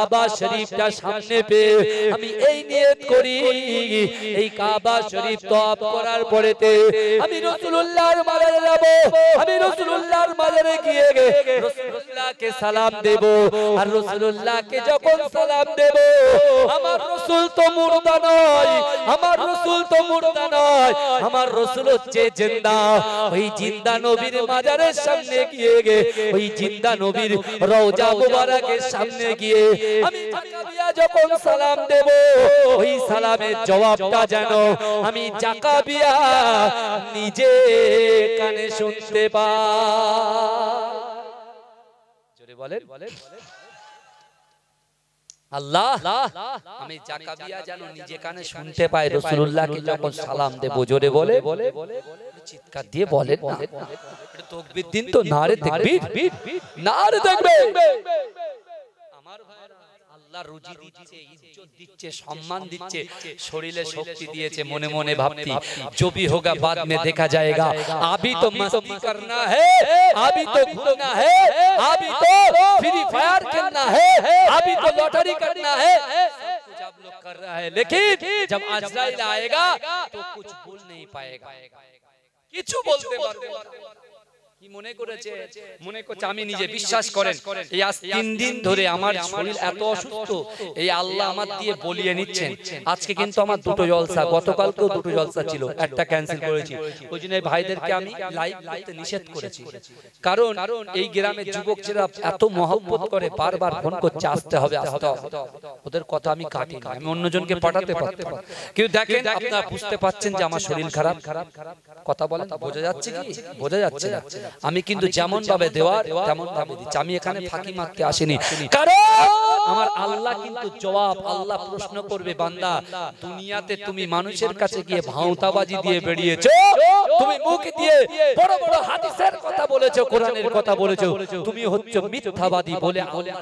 কাবা শরীফটা সামনে পেয়ে আমি এই নিয়ত করি এই কাবা শরীফ তওয়াফ করার পরেতে আমি রাসূলুল্লাহর মাজারে যাব, আমি রাসূলুল্লাহর মাজারে গিয়ে রাসূলুল্লাহকে সালাম দেব। আর রাসূলুল্লাহকে যখন সালাম দেব, আমার রাসূল তো মুর্দা নয়, আমার রাসূল তো মুর্দা নয়, আমার রাসূল হচ্ছে জিন্দা। ওই জিন্দা নবীর মাজারের সামনে গিয়ে ওই জিন্দা নবীর রওজা মুবারকের সামনে গিয়ে আমি জাকাবিয়া যখন সালাম দেব, ওই সালামের জবাবটা যেন আমি জাকাবিয়া নিজে কানে শুনতে পাই। জোরে বলেন আল্লাহ, আমি জাকাবিয়া যেন নিজে কানে শুনতে পাই রাসূলুল্লাহকে যখন সালাম দেব। জোরে বলে চিৎকার দিয়ে বলেন না, এটা তাকবীর দিন তো, নারে তাকবীর, নারে তাকবীর। আমার ভাইরা, আল্লাহ রুজি দিচ্ছে, ইজ্জত দিচ্ছে, সম্মান দিচ্ছে, শরীরে শক্তি দিয়েছে। মনে মনে ভাবতি जो भी होगा बाद में देखा जाएगा, अभी तो मस्ती करना है, अभी तो घूमना है, अभी तो फ्री फायर खेलना है, अभी तो लॉटरी करना है, सब कुछ आप लोग कर रहा है, लेकिन जब अजराइल आएगा तो कुछ बोल नहीं पाएगा, কিছু বলতে পারবে না। কি মনে করেছে? মনে করছে আমি নিজে। বিশ্বাস করেন, এই আজ 3 দিন ধরে আমার শরীর এত অসুস্থ, এই আল্লাহ আমার দিয়ে বলিয়ে নিচ্ছেন। আজকে কিন্তু আমার দুটো জলসা, গতকালকেও দুটো জলসা ছিল, একটা ক্যান্সেল করেছি। ওই জন্য ভাইদেরকে আমি লাইভ করতে নিষেধ করেছি। কারণ এই গ্রামের যুবক যারা এত মহব্বত করে, বারবার ফোন করছে আসতে হবে আসতে হবে, ওদের কথা আমি কাটি না, আমি অন্যজনকে পাঠাতে পারতাম। কিন্তু দেখেন, আপনারা বুঝতে পাচ্ছেন যে আমার শরীর খারাপ। কথা বলেন, বোঝা যাচ্ছে কি? বোঝা যাচ্ছে না। আমি কিন্তু যেমন ভাবে দেওয়ার তেমন ভাবে দিচ্ছি, আমি এখানে ফাঁকি মারতে আসিনি। কারণ আমার আল্লাহ কিন্তু জবাব, আল্লাহ প্রশ্ন করবে, বান্দা দুনিয়াতে তুমি মানুষের কাছে গিয়ে ভাঁওতাবাজি দিয়ে বেরিয়েছো, তুমি মুখ দিয়ে বড় বড় হাদিসের কথা বলেছো, কোরআনের কথা বলেছো, তুমি হচ্ছে মিথ্যাবাদী বলে আল্লাহ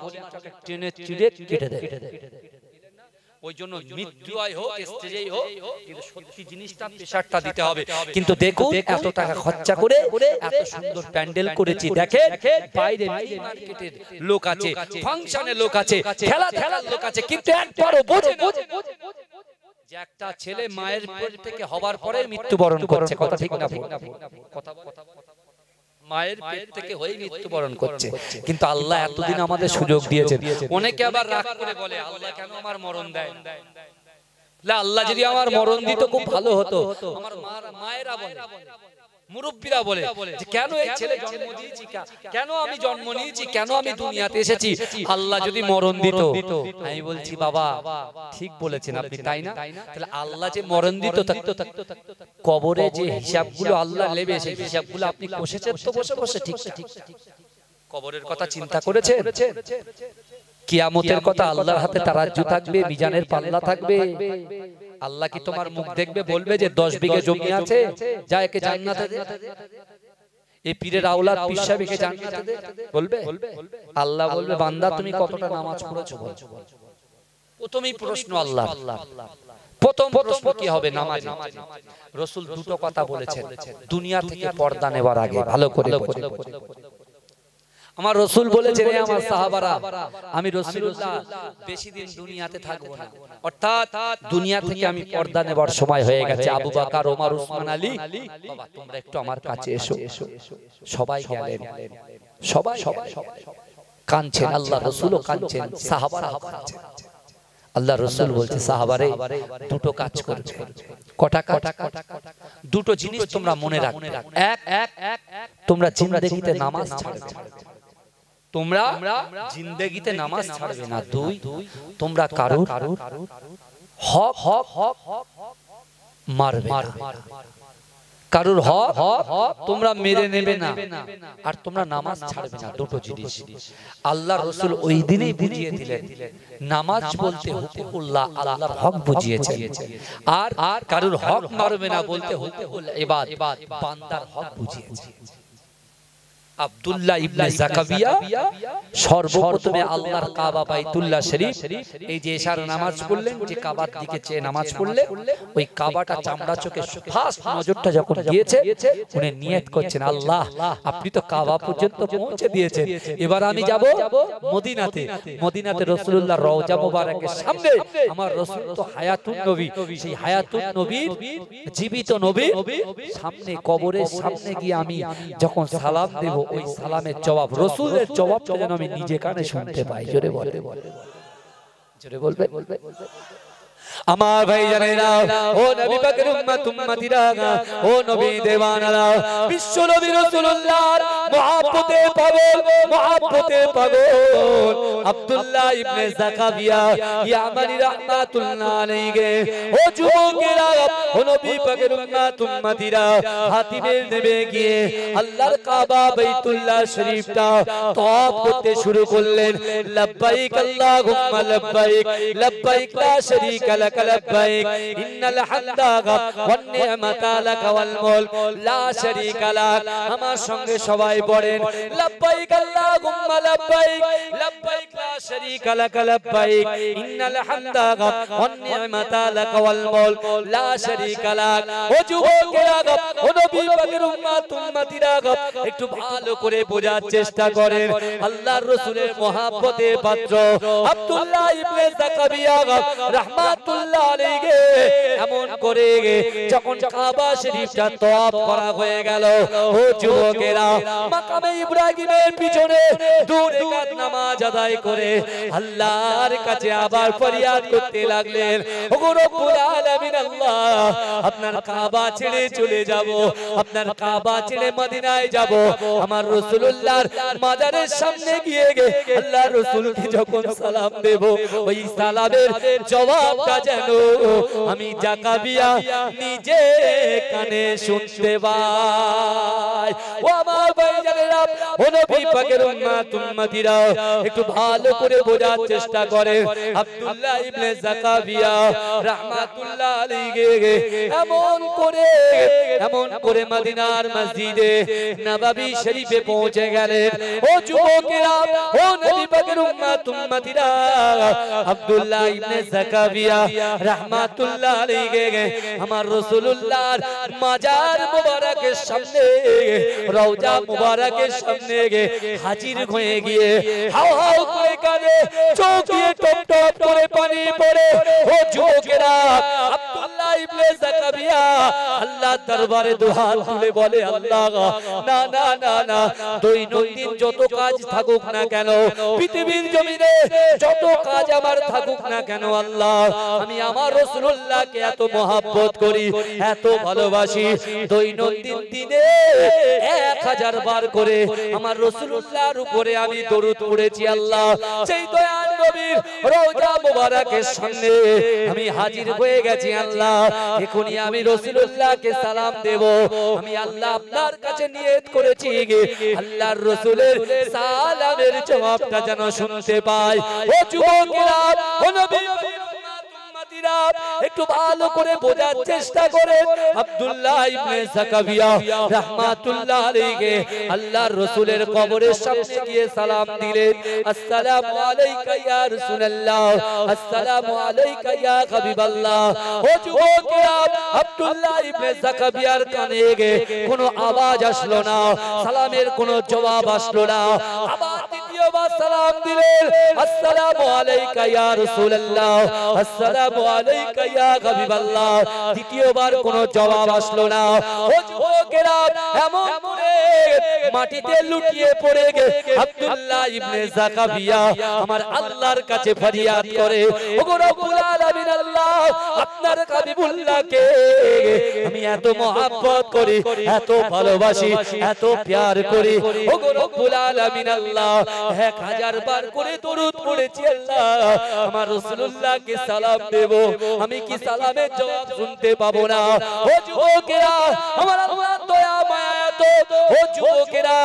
টেনে চিড়ে কেটে দেয়। ওই জন্য মৃত্যুই হোক, স্টেজেই হোক, কিন্তু সত্যি জিনিসটা প্রেসারটা দিতে হবে। কিন্তু দেখুন, এত টাকা খরচা করে এত সুন্দর প্যান্ডেল করেছি, দেখেন বাইরে মিনি মার্কেটের লোক আছে, ফাংশনের লোক আছে, খেলার লোক আছে, কিন্তু একবারও বোঝে না যে একটা ছেলে মায়ের পেট থেকে হবার পরে মৃত্যুবরণ করছে। কথা ঠিক না? কথা মায়ের পেট থেকে হয়ে মৃত্যুবরণ করছে। কিন্তু আল্লাহ এতদিন আমাদের সুযোগ দিয়েছেন। অনেকে আবার রাগ করে বলে, আল্লাহ কেন আমার মরণ দেয়? আল্লাহ যদি আমার মরণ দিত খুব ভালো হতো। আমার মায়েরা বলে, মুরব্বীরা বলে যে কেন এই ছেলে জন্ম দিয়েছি, কেন আমি জন্ম নিয়েছি, কেন আমি দুনিয়াতে এসেছি, আল্লাহ যদি মরণ দিত। আমি বলছি, বাবা ঠিক বলেছেন আপনি, তাই না? তাহলে আল্লাহ যে মরণ দিত, কবরে যে হিসাবগুলো আল্লাহ নেবে, সেই হিসাবগুলো আপনি কষেছেন তো বসে বসে। ঠিক ঠিক, কবরের কথা চিন্তা করেছেন? কিয়ামতের কথা, আল্লাহর হাতে তারাজ্জু থাকবে, মিজানের পাল্লা থাকবে। আল্লাহ কি তোমার মুখ দেখবে, বলবে যে 10 বিঘে জমি আছে, যা একে জান্নাতে দে, এই পীরের আওলাদ পীর সাহেবকে জান্নাতে দে, বলবে? আল্লাহ বলবে, বান্দা তুমি কতটা নামাজ পড়েছো বল। প্রথমেই প্রশ্ন আল্লাহ, প্রথম প্রশ্ন কি হবে? নামাজ। রাসূল দুটো কথা বলেছেন দুনিয়া থেকে পর্দা নেবার আগে, ভালো করে আমার রাসূল বলেছেন, হে আমার সাহাবারা, আমি রাসূলুল্লাহ বেশি দিন দুনিয়াতে থাকবো না, অর্থাৎ দুনিয়া থেকে আমি পর্দা নেবার সময় হয়ে গেছে। আবু বকর, ওমর, উসমান, আলী, বাবা তোমরা একটু আমার কাছে এসো। সবাই গেলেন, সবাই কাঁদছেন, আল্লাহ রাসূলও কাঁদছেন, সাহাবারাও কাঁদছেন। আল্লাহ রাসূল বলছে, সাহাবারে দুটো কাজ করবে। কটা কাজ? দুটো জিনিস তোমরা মনে রাখবে। এক, তোমরা জিন্দেগিতে নামাজ ছাড়বে, তোমরা জিন্দেগিতে নামাজ ছাড়বে না। দুই, তোমরা কারোর হক মারবে না, কারোর হক তোমরা মেরে নেবে না, আর তোমরা নামাজ ছাড়বে না। দুটো জিনিস আল্লাহ রাসূল ওই দিনেই বুঝিয়ে দিলেন। নামাজ বলতে হুকুকুল্লাহ, আল্লাহর হক বুঝিয়েছেন, আর কারোর হক মারবে না বলতে হুকুকুল ইবাদ, বান্দার হক বুঝিয়েছেন। আব্দুল্লাহ ইবনে জাকাবিয়া সর্বপ্রথমে আল্লাহর কাবা বাইতুল্লাহ শরীফ এই যে এশার নামাজ পড়লেন, যে কাবার দিকে চেয়ে নামাজ পড়লেন, ওই কাবাটা চামড়া চোখে ফার্স্ট নজরটা যখন গিয়েছে উনি নিয়ত করছেন, আল্লাহ আপনি তো কাবা পর্যন্ত পৌঁছে দিয়েছেন, এবার আমি যাব মদিনাতে। মদিনাতে রাসূলুল্লাহর রওজা মোবারকের সামনে আমার রাসূল তো হায়াতুন নবী, সেই হায়াতুন নবীর জীবিত নবীর সামনে কবরের সামনে গিয়ে আমি যখন সালাম দেব, ওই সালামের জবাব রাসূলের জবাবটা যেন আমি নিজে কানে শুনতে পাই। জোরে বলে, জোরে বলবে। আমার ভাই জানেরা, ও নবী পাকের উম্মত উম্মতিরা, ও নবী দেওয়ানারা, বিশ্ব নবী রাসূলুল্লাহর মহব্বতে পাগল, মহব্বতে পাগল আব্দুল্লাহ ইবনে জাকাবিয়া ইয়ামানি রাহমাতুল্লাহ আলাইহি। ও যুবকেরা, ও নবী পাকের উম্মত উম্মতিরা, হাতিমের নেমে গিয়ে আল্লাহর কাবা বাইতুল্লাহ শরীফটা তওয়াফ করতে শুরু করলেন। লব্বাইক আল্লাহুম্মা লব্বাইক, লব্বাইক লা শারীকা লাক লব্বাইক, ইন্নাল হামদা ওয়ান নি'মাতা লাক ওয়াল মুলক লা শারীকা লাক। আমার সঙ্গে সবাই পড়েন, লব্বাইক আল্লাহুম্মা লব্বাইক, লব্বাইক লা শারীকা লাক লব্বাইক, ইন্নাল হামদা ওয়ান নি'মাতা লাক ওয়াল মুলক লা শারীকা লাক। ও যুবকেরা, ও নবী পাকের উম্মত উম্মতিরা, একটু ভালো করে বোঝার চেষ্টা করেন। আল্লাহর রাসূলের মহব্বতের পাত্র আব্দুল্লাহ ইবনে জাকাবিয়া রাহমাতুল্লাহ আলাইহি এমন করে যখন কাবা শরীফটা তওয়াফ করা হয়ে গেল, ও যুবকেরা, মাকামে ইব্রাহিমের পিছনে দুই রাকাত নামাজ আদায় করে আল্লাহর কাছে আবার ফরিয়াদ করতে লাগলেন, ওগো রব্বুল আলামিন, আল্লাহ আপনার কাবা ছেড়ে চলে যাব, আপনার কাবা ছেড়ে মদিনায় যাব, আমার রাসূলুল্লাহর মাজারের সামনে গিয়ে আল্লাহর রাসূলকে যখন সালাম দেব, ওই সালামের জবাবটা যেন আমি জাকাবিয়া নিজে কানে শুনতে পাই। ও আমার ভাইজানেরা, ও নবী পাকের উম্মত উম্মতিরা, একটু ভালো করে বোঝার চেষ্টা করেন। আব্দুল্লাহ ইবনে জাকাবিয়া রাহমাতুল্লাহ আলাইহি এমন করে মদিনার মসজিদে নববী শরীফে পৌঁছে গেলেন। ও যুবকেরা, ও নবী পাকের উম্মত উম্মতিরা, আব্দুল্লাহ ইবনে জাকাবিয়া রাহমাতুল্লাহ আলাইহি আমার রাসূলুল্লাহর মাজার মোবারকের সামনে, রওজা মোবারকের সামনে হাজির হয়ে গিয়ে হাও হাও করে কাঁদে, চোখ দিয়ে টপ টপ করে পানি পড়ে। ও যুবকেরা, আব্দুল্লাহ ইবনে জাকাবিয়া আল্লাহর দরবারে দুহাত তুলে বলে, আল্লাহ না না না না, দৈনন্দিন যত কাজ থাকুক না কেন, পৃথিবীর জমিনে যত কাজ আমার থাকুক না কেন, আল্লাহ আমি আমার রাসূলুল্লাহকে এত মহব্বত করি, এত ভালোবাসি, দৈনন্দিন দিনে 1000 বার করে আমার রাসূলুল্লাহর উপরে আমি দরুদ পড়েছি। আল্লাহ সেই দয়াল নবীর রওজা মোবারকের সামনে আমি হাজির হয়ে গেছি। আল্লাহ এখনই আমি রাসূলুল্লাহকে সালাম দেব, আমি আল্লাহ আপনার কাছে নিয়ত করেছি আল্লাহর রাসূলের সালামের জবাবটা যেন শুনতে পাই। ও যুবকেরা, ও নবী একটু ভালো করে বোঝার চেষ্টা করেন। আব্দুল্লাহ ইবনে জাকাবিয়া রাহমাতুল্লাহ আলাইহি আল্লাহর রাসূলের কবরের সামনে গিয়ে সালাম দিলেন, আসসালামু আলাইকা ইয়া রাসূলুল্লাহ, আসসালামু আলাইকা ইয়া হাবিবাল্লাহ। ও যুবকেরা, আব্দুল্লাহ ইবনে জাকাবিয়ার কানে কোনো আওয়াজ আসলো না, সালামের কোনো জবাব আসলো না। আবার দ্বিতীয়বার সালাম দিলেন, আসসালামু আলাইকা ইয়া রাসূলুল্লাহ, আসসালামু আলাইকা ইয়া হাবিবাল্লাহ। দ্বিতীয়বার কোনো জবাব আসলো না। ও যুবকেরা, এমন করে মাটিতে লুটিয়ে পড়ে আব্দুল্লাহ ইবনে জাকাবিয়া আমার আল্লাহর কাছে ফরিয়াদ করে, ওগো রব্বুল আলামিন, আল্লাহ আপনার হাবিবুল্লাহকে আমি এত মহব্বত করি, এত ভালোবাসি, এত প্যার করি, ওগো রব্বুল আলামিন, আল্লাহ 1000 বার করে দরুদ পড়েছি, আল্লাহ আমার রাসূলুল্লাহকে সালাম দেব, আমি কি সালামের জবাব শুনতে পাবো না? ও যুবকেরা, আমার আল্লাহ দয়া মায়া এত তো ও যুবকেরা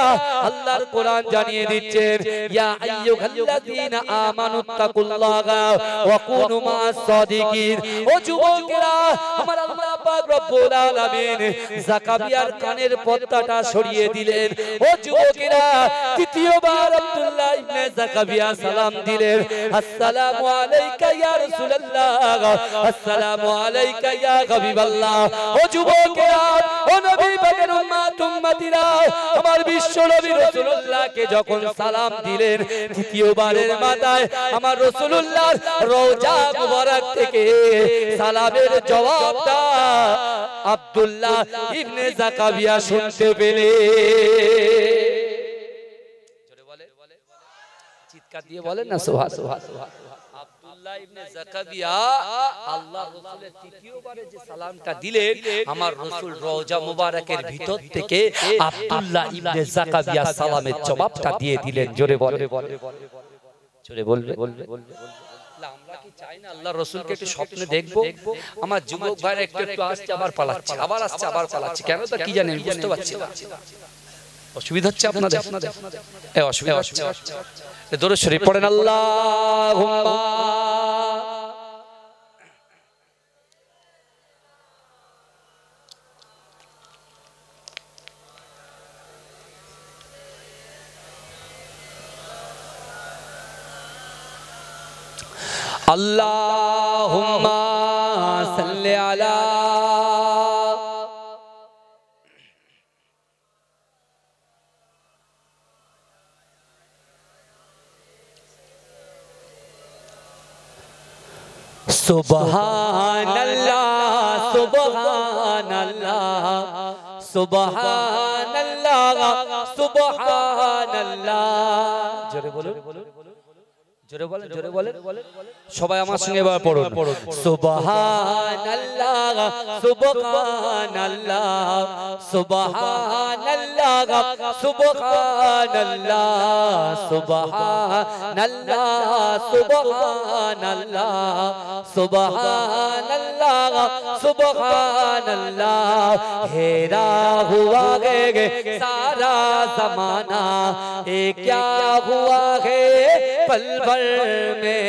আল্লাহর কোরআন জানিয়ে দিচ্ছেন ইয়া আইয়ুহাল্লাযীনা আমানুত্তাকুল্লাহা ওয়া কুনু মা'আস সাদিকিন। ও যুবকেরা আমার আল্লাহ পাক রব্বুল আলামিন জাকারিয়ার কানের পর্দাটা সরিয়ে দিলেন। ও যুবকেরা তৃতীয়বার আব্দুল্লাহ ইবনে জাকারিয়া সালাম দিলেন, আসসালামু আলাইকা ইয়া রাসূলুল্লাহ, আসসালামু আলাইকা ইয়া হাবিবাল্লাহ। ও যুবকেরা ও নবী পাকের উম্মত উম্মতিরা আমার বিশ্ব নবী রাসূলুল্লাহকে যখন সালাম দিলেন তৃতীয়বারের মাথায় আমার রাসূলুল্লাহর রওজা মুবারক থেকে সালামের জবাবটা আব্দুল্লাহ ইবনে জাকারিয়া শুনতে পেলে জোরে বলে চিৎকার দিয়ে বলেন না সুবহানাল্লাহ। আব্দুল্লাহ ইবনে জাকারিয়া আল্লাহর রাসূলের তৃতীয়বারে যে সালামটা দিলেন আমার রাসূল রওজা মুবারকের ভিতর থেকে আব্দুল্লাহ ইবনে জাকারিয়া সালামের জবাবটা দিয়ে দিলেন। জোরে বলে জোরে বলবে আমরা কি চাই না আল্লাহর রাসূলকে একটু স্বপ্নে দেখবো? আমার যুবক ভাইরা একটু একটু আসছে আবার পালাচ্ছে, আবার আসছে আবার পালাচ্ছে, কেন তা কি জানেন বুঝতে পারছি না। অসুবিধা হচ্ছে আপনাদের? এই অসুবিধা হচ্ছে। দরুদ শরীফ পড়েন আল্লাহুম্মা আল্লাহুম্মা সাল্লি আলা সুবহানাল্লাহ সুবহানাল্লাহ সুবহানাল্লাহ সুবহানাল্লাহ। জোরে বলুন জোরে বলেন জোরে বলেন সবাই আমার সঙ্গে এবার পড়ুন সুবহানাল্লাহ সুবহানাল্লাহ সুবহানাল্লাহ সুবহানাল্লাহ সুবহানাল্লাহ সুবহানাল্লাহ সুবহানাল্লাহ সুবহানাল্লাহ। হেরা হুয়া গে সারা ज़माना ये क्या हुआ है पल भर में,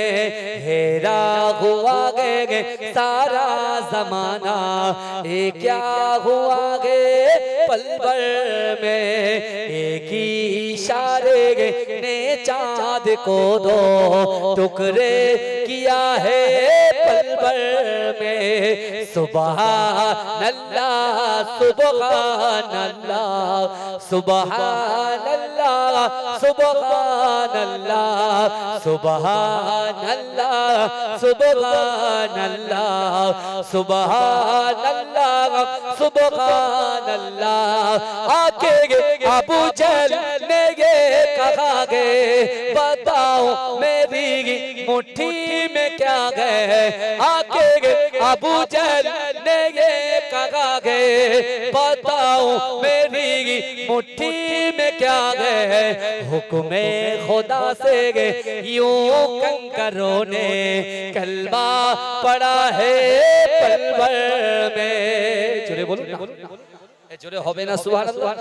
हेरा हुआ गे सारा ज़माना ये क्या हुआ गे पल भर में, एक ही इशारे ने चाँद को दो टुकड़े किया है पल भर में। सुबहानल्लाह सुबहानल्लाह सुबहानल्लाह सुबहानल्लाह सुबहानल्लाह सुबहानल्लाह सुबहानल्लाह सुबहानल्लाह। आके अबू जहल ने ये कहा गे बताओ मेरी मुट्ठी में क्या है, आके अबू जहल ने ये कहा गे बताओ मेरी मुट्ठी में क्या है, हुक्मे खुदा से यूं कंकरों ने कलमा पड़ा है पल भर में। जोरे बोलो জোরে হবে না সুবহানাল্লাহ?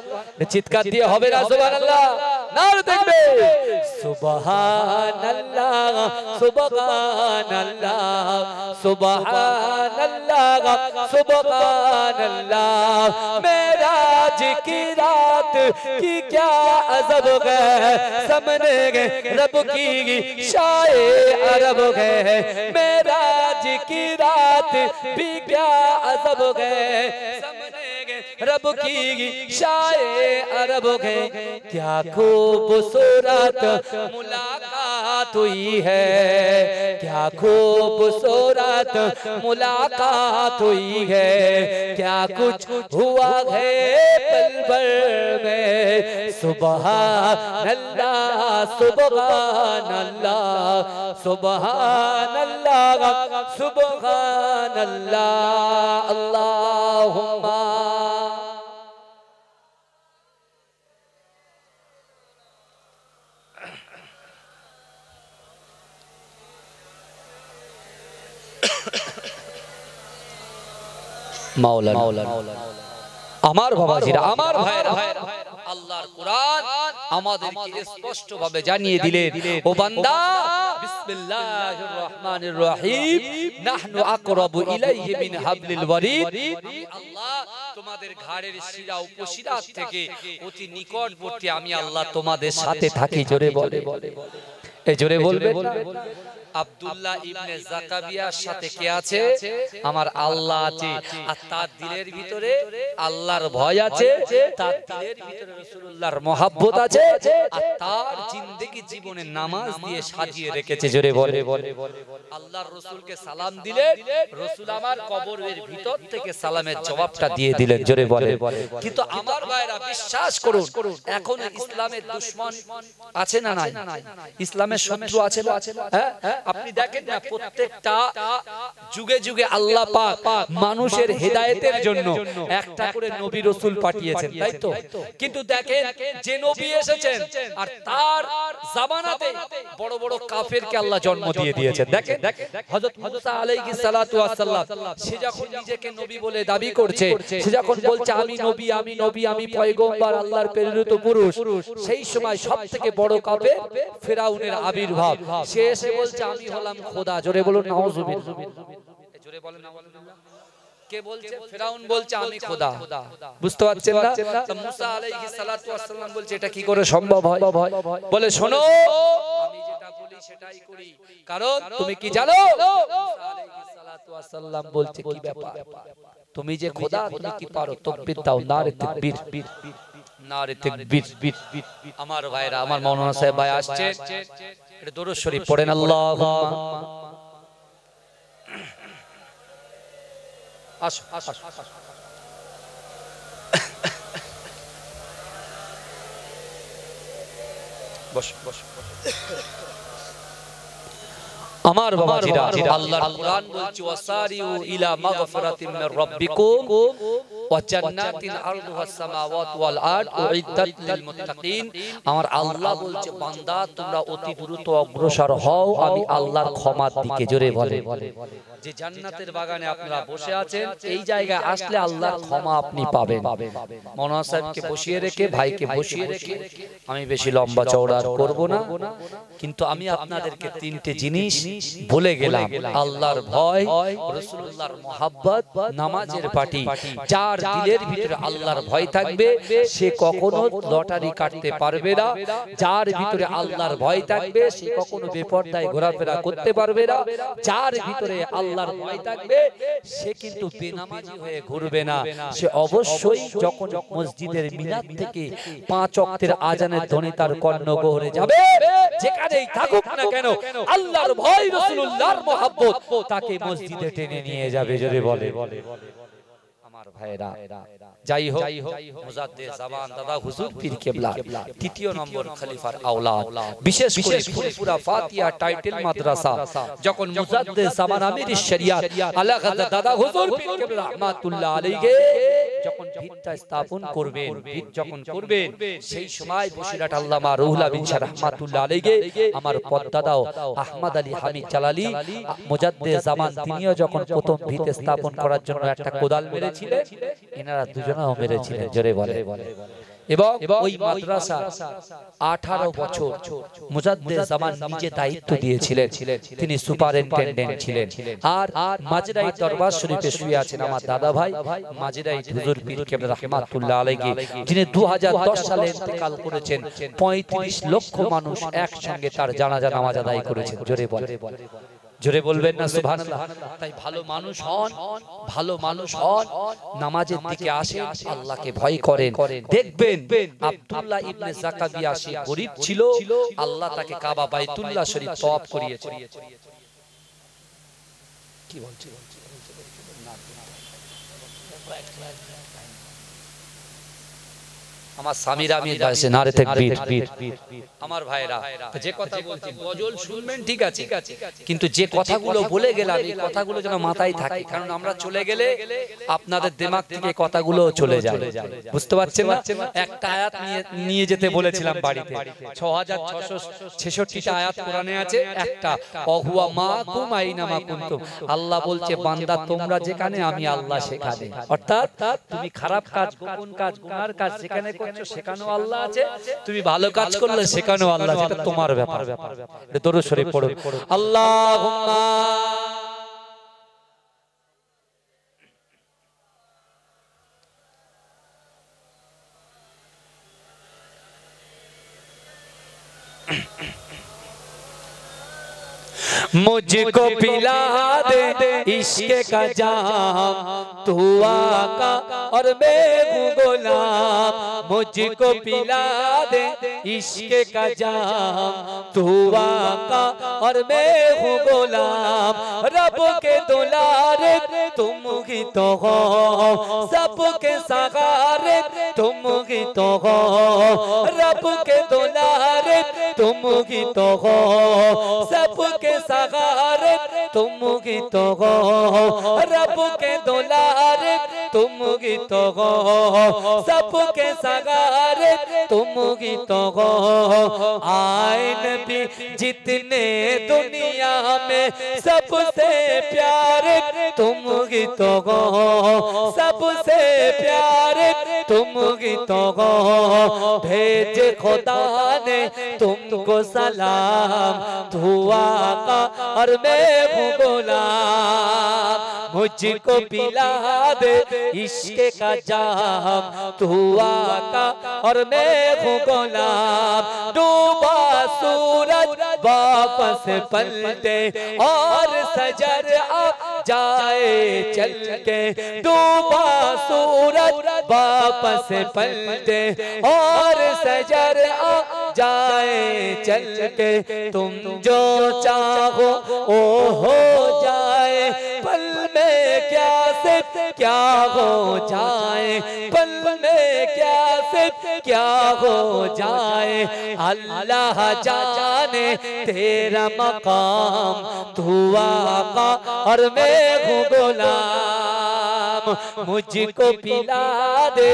চিৎকার দিয়ে হবে না সুবহানাল্লাহ? নারে দেখবে সুবহানাল্লাহ সুবহানাল্লাহ সুবহানাল্লাহ सुबहानल्लाह। मेराज की रात की क्या अजब है, सामने रब की शाए अरब है, मेराज की रात भी क्या अजब है, सामने रब की शाए अरब है, क्या खूबसूरत मुलाकात हुई है, क्या खूबसूरत मुलाकात हुई है, क्या कुछ हुआ है पल भर में। सुबहानल्लाह सुबहानल्लाह सुबहानल्लाह सुबहानल्लाह। अल्लाहुम्मा मौलाना আমার বাবাজিরা, আমার ভাইরা, আল্লাহর কোরআন আমাদেরকে স্পষ্ট ভাবে জানিয়ে দিলেন, ও বান্দা বিসমিল্লাহির রহমানির রহিম নাহনু আকরাবু ইলাইহি মিন হাবলিল ওয়ারিদ, আল্লাহ তোমাদের ঘাড়ের শিরা উপশিরা থেকে অতি নিকটবর্তী, আমি আল্লাহ তোমাদের সাথে থাকি। জোরে বলে, এই জোরে বলবেন না? আব্দুল্লাহ ইবনে জাকাবিয়ার সাথে কে আছে? আমার আল্লাহ আছে। আর তার দিলের ভিতরে আল্লাহর ভয় আছে, তার দিলের ভিতরে রাসূলুল্লাহর মহব্বত আছে, আর তার জিন্দেগি জীবনে নামাজ দিয়ে সাজিয়ে রেখেছে। জোরে বলে, আল্লাহর রাসূলকে সালাম দিলেন, রাসূল আমার কবরের ভিতর থেকে সালামের জবাবটা দিয়ে দিলেন। জোরে বলে। কিন্তু আমার ভাইরা বিশ্বাস করুন, এখন ইসলামের দুশমন আছে না নাই? ইসলামের শত্রু আছে না? হ্যাঁ, আপনি দেখেন না, প্রত্যেকটা যুগে যুগে আল্লাহ পাক মানুষের হেদায়েতের জন্য একটা করে নবী রাসূল পাঠিয়েছেন, তাই তো? কিন্তু দেখেন, যে নবী এসেছেন আর তার জামানাতে বড় বড় কাফেরকে আল্লাহ জন্ম দিয়ে দিয়েছেন। দেখেন হযরত মুসা আলাইহিস সালাতু ওয়াস সালাম, সে যখন নিজেকে নবী বলে দাবি করছে, সে যখন বলছে আমি নবী, আমি নবী, আমি পয়গম্বর, আল্লাহর প্রেরিত পুরুষ, সেই সময় সবথেকে বড় কাফের ফিরাউনের আবির্ভাব। সে এসে বলছে আমি হলাম খোদা। জোরে বলুন নাউযুবিল্লাহ। জোরে বলেন নাউযুবিল্লাহ। কে বলছে? ফিরাউন বলছে আমি খোদা। বুঝতে পারছেন না? তো মুসা আলাইহিস সালাতু ওয়াস সালাম বলছে এটা কি করে সম্ভব হয়? বলে শোনো, আমি যেটা বলি সেটাই করি, কারণ তুমি কি জানো? মুসা আলাইহিস সালাতু ওয়াস সালাম বলছে কি ব্যাপার, তুমি যে খোদা, তুমি কি পারো? তাকবীর দাও, নারে তাকবীর, নারে তাকবীর। আমার ভাইরা, আমার মাওলানা সাহেব ভাই আসছে, এটা দরুদ শরীফ পড়েন। আল্লাহুম্মা আসো আসো আসো। বস বস। আমার বাবাজিরা, আল্লাহর কোরআন বলছে ওয়াসারিউ ইলা মাগফিরাতিন মির রাব্বিকুম ওয়া জান্নাতিন আরদুহাস সামাওয়াতু ওয়াল আরদ উইদ্দাত লিল মুত্তাকিন। আমার আল্লাহ বলছে বান্দা তোমরা অতি দ্রুত অগ্রসর হও আমি আল্লাহর ক্ষমার দিকে। জোরে বলে, যে জান্নাতের বাগানে আপনারা বসে আছেন, এই জায়গায় আসলে আল্লাহর ক্ষমা আপনি পাবেন। মাওলানা সাহেবকে বসিয়ে রেখে, ভাইকে বসিয়ে রেখে আমি বেশি লম্বা চওড়া করব না, কিন্তু আমি আপনাদেরকে তিনটে জিনিস বলে গেলাম। আল্লাহর ভয়, রাসূলুল্লাহর মহব্বত, নামাজের পাটি। যার দিলের ভিতরে আল্লাহর ভয় থাকবে সে কখনো লটারি কাটতে পারবে না। যার ভিতরে আল্লাহর ভয় থাকবে সে কখনো বেপরদায় ঘোরাফেরা করতে পারবে না। যার ভিতরে আল্লাহর ভয় থাকবে সে কিন্তু বেনামাজি হয়ে ঘুরবে না। সে অবশ্যই যখন মসজিদের মিনার থেকে 5 ওয়াক্তের আজানের ধ্বনি তার কর্ণগহ্বরে যাবে, যেখানেই থাকুক না কেন আল্লাহর ভয়, রাসূলুল্লাহর মহব্বত তাকে মসজিদে টেনে নিয়ে যাবে। জোরে বলে আমার ভাইরা। যাই হোক, মুজাদ্দিদ জামান দাদা হুজুর পীর কেবলা তৃতীয় নম্বর খলিফার আওলাদ, বিশেষ করে ফুরফুরা ফাতিহা টাইটেল মাদ্রাসা যখন মুজাদ্দিদ জামান আমির শরিয়াত আলা হযরত দাদা হুজুর পীর কেবলা রাহমাতুল্লাহ আলাইহি যখন ভিতটা স্থাপন করবেন, ভিত যখন করবেন, সেই সময় বসিরহাট আল্লামা রুহুল আমিন শাহ রাহমাতুল্লাহ আলাইহি আমার পদ্দাদাও আহমদ আলী হামিদ জালালি মুজাদ্দিদ জামান তিনিও যখন প্রথম ভিত স্থাপন করার জন্য একটা কোদাল মেরেছিলেন, এনারা দুজনেও মেরেছিলেন। জোরে বলে। এবং ওই মাদ্রাসা 18 বছর মুজাদ্দিদ জামান নিজে দায়িত্ব দিয়েছিলেন, তিনি সুপারিনটেনডেন্ট ছিলেন। আর মাজরাই দরবার শরীফে শুয়ে আছেন আমার দাদা ভাই মাজরাই হুজুর পীর কেবলা রাহমাতুল্লাহ আলাইহি, যিনি 2010 সালে ইন্তেকাল করেছেন। 35 লক্ষ মানুষ একসঙ্গে তার জানাজা নামাজ আদায় করেছেন। জোরে বলে, জোরে বলবেন না সুবহানাল্লাহ। তাই ভালো মানুষ হন, ভালো মানুষ হন, নামাজের দিকে আসেন, আল্লাহকে ভয় করেন। দেখবেন আব্দুল্লাহ ইবনে জাকাবিয়া সে গরীব ছিল, আল্লাহ তাকে কাবা বাইতুল্লাহ শরীফ তওয়াফ করিয়েছে। কি বলছে? আমার স্বামীরা আমি বলছি নারে তাকবীর আমার ভাইরা যে কথা বলছি গজল শুনবেন ঠিক আছে কিন্তু যে কথাগুলো বলে গেলাম এই কথাগুলো যেন মাথায় থাকে কারণ আমরা চলে গেলে আপনাদের দিমাগ থেকে কথাগুলো চলে যায় বুঝতে পারছেন না একটা আয়াত নিয়ে যেতে বলেছিলাম বাড়িতে 6666টা আয়াত কোরআনে আছে একটা ওহুয়া মাকুম আইনামা কুনতুম আল্লাহ বলছে বান্দা তোমরা যেখানে আমি আল্লাহ সেখানে অর্থাৎ তুমি খারাপ কাজ গোপন কাজ গুনার কাজ যেখানে করছো সেখানেও আল্লাহ আছে তুমি ভালো কাজ করলে সেখানেও আল্লাহ আছে এটা তোমার ব্যাপার এটা দরুদ শরীফ পড়ো আল্লাহুম্মা मुझको पिला दे इश्क का जाम तू आका और मैं हूँ गुलाम मुझको पिला दे इश्क का जाम तू आका और मैं हूँ गुलाम रब के दुलारे तुम ही तो हो सबके सहारे तुम ही तो हो रब के दुलारे तुम ही तो हो सबके सहारे तुम ही तो हो रब के दुलारे तुम ही तो हो सबके सहारे तुम ही तो हो आए नबी जितने दुनिया में सबसे प्यारे तुम ही तो हो सबसे प्यारे तुम ही तो हो भेज खुदा ने तुमको सलाम दुआ का और मैं हूँ गुलाम मुझको पिला दे इश्क का जाम तू आका और मैं हूँ गुलाम डूबा सूरज वापस पलटे और सजर आ जाए चल के डूबा सूरज वापस पलटे और सजर आ जाए चल के तुम जो चाहो ओ हो जाए पल में क्या से क्या हो जाए पल में क्या से क्या हो जाए अल्लाह जाने तेरा मकाम तू आका और मैं हूँ गुलाम मुझको पिला दे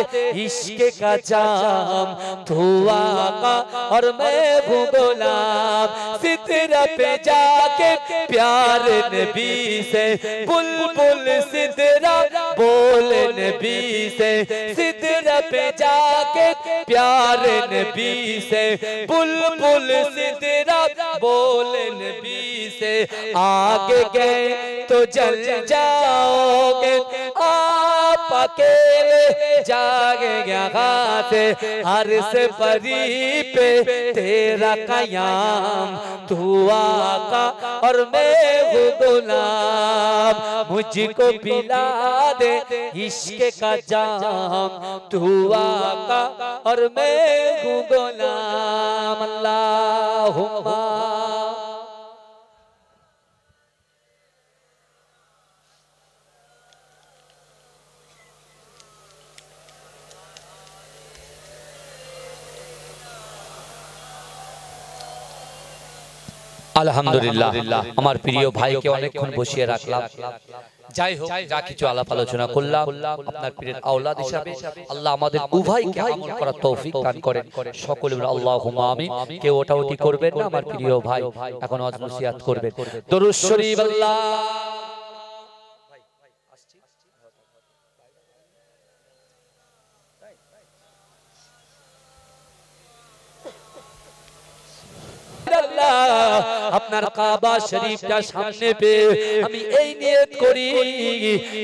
इश्क का जाम तू आका और मैं हूँ गुलाम सिदरा पे जाके प्यार नबी से बुलबुल सिदरा बोल नबी से सिदरा पे जाके प्यार नबी से बुलबुल सिदरा बोल नबी से आगे गए तो जल जाओगे आप अकेले जागे यहाँ से हर से परी पे तेरा कयाम तू आका और मैं हूँ गुलाम मुझको पिला दे इश्क का जाम तू आका और मैं हूँ गुलाम अल्लाहुम्मा আলহামদুলিল্লাহ আমার প্রিয় ভাইকে অনেকক্ষণ বসিয়ে রাখলাম যাই হোক যা কিছু আলাপ আলোচনা করলাম আপনার প্রিয় আওলাদ হিসাবে আল্লাহ আমাদের উভয়কে আমল করার তৌফিক দান করেন সকলে বলেন আল্লাহুম্মা আমিন কেউ ওঠাউঠি করবেন না আমার প্রিয় ভাই এখন ওয়াজ নসিহত করবেন দরুদ শরীফ আল্লাহ আপনার কাবা শরীফটা সামনে পেয়ে আমি এই নিয়ত করি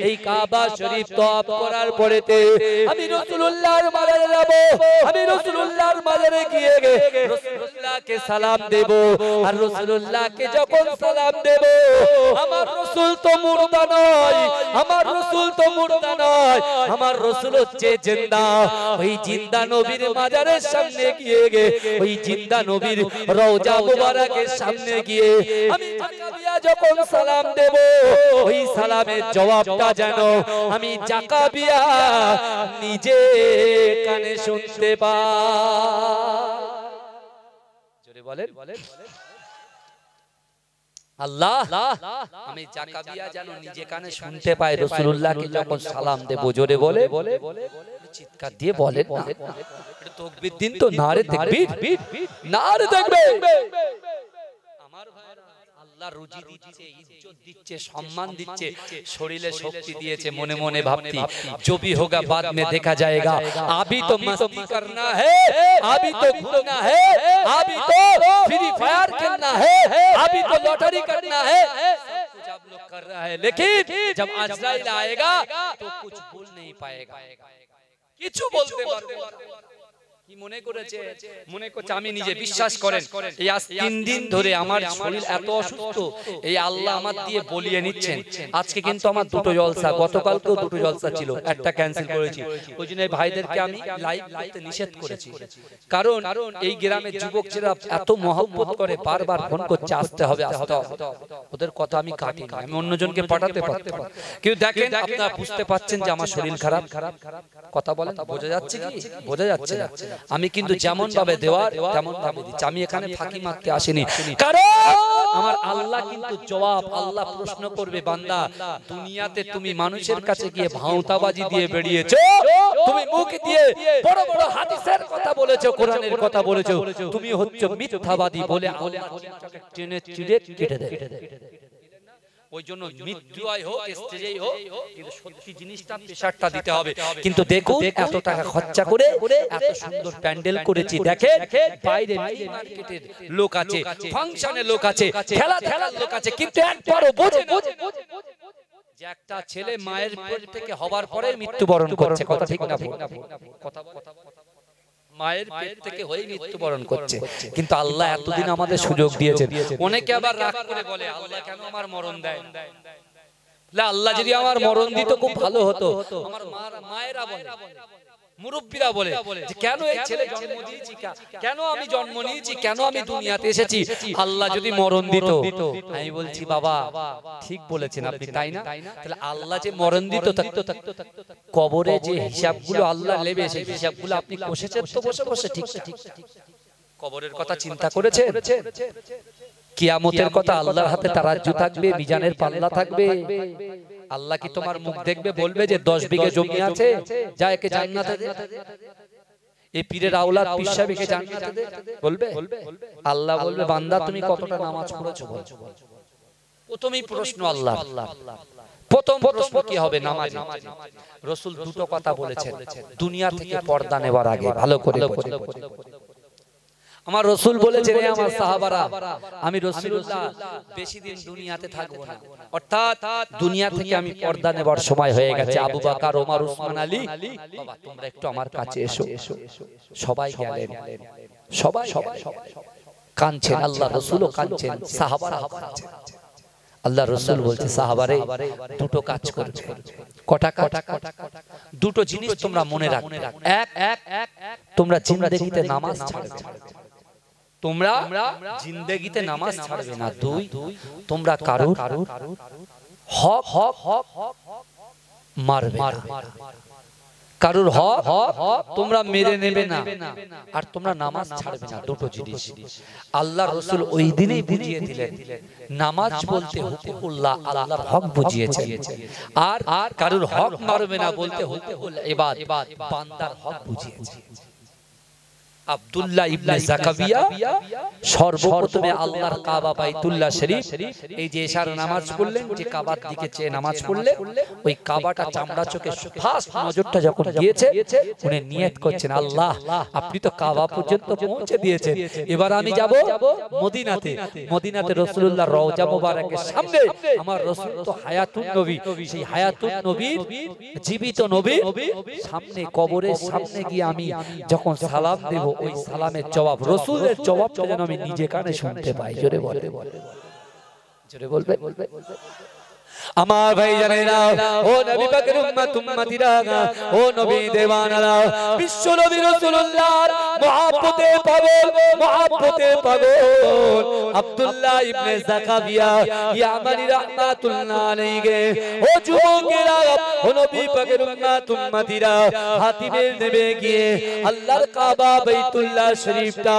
এই কাবা শরীফ তওয়াফ করার পরেতে আমি রাসূলুল্লাহর মাজারে যাব আমি রাসূলুল্লাহর মাজারে গিয়ে রাসূলুল্লাহকে সালাম দেব আর রাসূলুল্লাহকে যখন সালাম দেব আমার রাসূল তো মুর্দা নয় আমার রাসূল তো মুর্দা নয় আমার রাসূল হচ্ছে জিন্দা ওই জিন্দা নবীর মাজারের সামনে গিয়ে ওই জিন্দা নবীর রওজা মুবারকের সামনে গিয়ে গিয়ে আমি জাকাবিয়া যখন সালাম দেব ওই সালামের জবাবটা যেন আমি জাকাবিয়া নিজে কানে শুনতে পাই। জোরে বলেন আল্লাহ আমি জাকাবিয়া যেন নিজে কানে শুনতে পাই রাসূলুল্লাহকে যখন সালাম দেব। জোরে বলে চিৎকার দিয়ে বলেন না, এটা তাকবীর দিন তো, নারে তাকবীর, নারে তাকবীর। আমার ভাইরা আল্লাহ রুজি দিচ্ছে, ইজ্জত দিচ্ছে, সম্মান দিচ্ছে, শরীরে শক্তি দিয়েছে, মনে মনে ভাবতি जो भी होगा बाद में देखा जाएगा, अभी तो मस्ती करना है, अभी तो घूमना है, अभी तो फ्री फायर खेलना है, अभी तो लॉटरी करना है, सब कुछ आप लोग कर रहा है, लेकिन जब अजराइल आएगा तो कुछ बोल नहीं पाएगा, কিছু বলতে পারবে না। কি মনে করেছে? মনে করছে আমি নিজে। বিশ্বাস করেন এই আজ 3 দিন ধরে আমার শরীর এত অসুস্থ, এই আল্লাহ আমার দিয়ে বলিয়ে নিচ্ছেন। আজকে কিন্তু আমার দুটো জলসা, গতকালকেও দুটো জলসা ছিল, একটা ক্যান্সেল করেছি। ওই জন্য এই ভাইদেরকে আমি লাইভ করতে নিষেধ করেছি, কারণ এই গ্রামের যুবকরা এত মহব্বত করে, বারবার ফোন করছে আসতে হবে আসতে হবে, ওদের কথা আমি কাটি না, আমি অন্যজনকে পাঠাতে পারতাম। কিন্তু দেখেন আপনারা বুঝতে পাচ্ছেন যে আমার শরীর খারাপ। কথা বলেন, বোঝা যাচ্ছে কি? বোঝা যাচ্ছে না। আমি কিন্তু যেমন ভাবে দেওয়ার তেমন ভাবে দিচ্ছি, আমি এখানে ফাঁকি মারতে আসিনি, কারণ আমার আল্লাহ কিন্তু জবাব, আল্লাহ প্রশ্ন করবে, বান্দা দুনিয়াতে তুমি মানুষের কাছে গিয়ে ভাওতাবাজি দিয়ে বেরিয়েছো, তুমি মুখ দিয়ে বড় বড় হাদিসের কথা বলেছো, কোরআনের কথা বলেছো, তুমি হচ্ছে মিথ্যাবাদী বলে আল্লাহ টেনে চিড়ে কেটে দেয়। ওই জন্য মৃত্যুই হোক, স্টেজেই হোক, কিন্তু সত্যি জিনিসটা প্রেসারটা দিতে হবে। কিন্তু দেখুন এত টাকা খরচা করে এত সুন্দর প্যান্ডেল করেছি, দেখেন বাইরে মার্কেটের লোক আছে, ফাংশনের লোক আছে, খেলার লোক আছে, কিন্তু একবারও বোঝে যে একটা ছেলে মায়ের পেট থেকে হবার পরে মৃত্যুবরণ করছে। কথা ঠিক না? কথা মায়ের পেট থেকে হয়ে মৃত্যুবরণ করছে, কিন্তু আল্লাহ এতদিন আমাদের সুযোগ দিয়েছেন। অনেকে আবার রাগ করে বলে আল্লাহ কেন আমার মরণ দেয় না? আল্লাহ যদি আমার মরণ দিত খুব ভালো হতো। আমার মায়েরা বলে, মুরব্বীরা বলে যে কেন এই ছেলে জন্ম দিয়েছি, কেন আমি জন্ম নিয়েছি, কেন আমি দুনিয়াতে এসেছি, আল্লাহ যদি মরণ দিত। আমি বলছি বাবা ঠিক বলেছেন আপনি, তাই না? তাহলে আল্লাহ যে মরণ দিত, কবরে যে হিসাবগুলো আল্লাহ নেবে, সেই হিসাবগুলো আপনি কষেছেন তো বসে বসে, ঠিক ঠিক কবরের কথা চিন্তা করেছেন? কিয়ামতের কথা আল্লাহর হাতে তারাজ্জু থাকবে, মিজানের পাল্লা থাকবে। আল্লাহ কি তোমার মুখ দেখবে বলবে যে 10 বিঘে জমি আছে, যা একে জান্নাতে দে? এই পীরের আওলাদ পীর সাহেবকে জান্নাতে দে বলবে? আল্লাহ বলবে বান্দা তুমি কতটা নামাজ পড়েছো বল। প্রথমেই প্রশ্ন আল্লাহ, প্রথম প্রশ্ন কি হবে? নামাজ। রাসূল দুটো কথা বলেছেন দুনিয়া থেকে পর্দা নেবার আগে, ভালো করে আমার রাসূল বলেছেন হে আমার সাহাবারা, আমি রাসূলুল্লাহ বেশি দিন দুনিয়াতে থাকবো না, অর্থাৎ দুনিয়া থেকে আমি পর্দা নেবার সময় হয়ে গেছে। আবু বকর, ওমর, উসমান, আলী, বাবা তোমরা একটু আমার কাছে এসো। সবাই গেলেন, সবাই কাঁদছেন, আল্লাহ রাসূলও কাঁদছেন, সাহাবারা কাঁদছেন। আল্লাহ রাসূল বলছে সাহাবারে দুটো কাজ করবে। কটা কাজ? দুটো জিনিস তোমরা মনে রাখবে। এক, তোমরা জিন্দেগিতে নামাজ ছাড়বে, তোমরা জিন্দেগিতে নামাজ ছাড়বে না। দুই, তোমরা কারোর হক মারবে না, কারোর হক তোমরা মেরে নেবে না, আর তোমরা নামাজ ছাড়বে না। দুটো জিনিস আল্লাহ রাসূল ওই দিনেই বুঝিয়ে দিলেন। নামাজ বলতে হুকুকুল্লাহ, আল্লাহর হক বুঝিয়েছেন, আর কারোর হক মারবে না বলতে হুকুকুল ইবাদ, বান্দার হক বুঝিয়েছেন। আব্দুল্লাহ ইবনে জাকাবিয়া সর্বপ্রথমে আল্লাহর কাবা বাইতুল্লাহ শরীফ, এই যে এশার নামাজ পড়লেন, যে কাবার দিকে চেয়ে নামাজ পড়লে ওই কাবাটা চামড়া চোখে ফার্স্ট নজরটা যখন দিয়েছে, উনি নিয়ত করছেন আল্লাহ আপনি তো কাবা পর্যন্ত পৌঁছে দিয়েছেন, এবার আমি যাব মদিনাতে। মদিনাতে রাসূলুল্লাহর রওজা মোবারকের সামনে আমার রাসূল তো হায়াতুন নবী, সেই হায়াতুন নবীর জীবিত নবীর সামনে, কবরের সামনে গিয়ে আমি যখন সালাম দেব, ওই সালামের জবাব, রাসূলের জবাবটা যেন আমি নিজে কানে শুনতে পাই। জোরে বলবে, জোরে বলবে। আমার ভাই জানেরা, ও নবী পাকের উম্মত উম্মতিরা, ও নবী দেওয়ানারা, বিশ্ব নবী রাসূলুল্লাহর মহব্বতে পাগল আব্দুল্লাহ ইবনে যাকাবিয়া ইয়ামানি রাহমাতুল্লাহ আলাইহি। ও যুবকেরা, ও নবী পাকের উম্মত উম্মতিরা, হাতিমের নেমে গিয়ে আল্লাহর কাবা বাইতুল্লাহ শরীফটা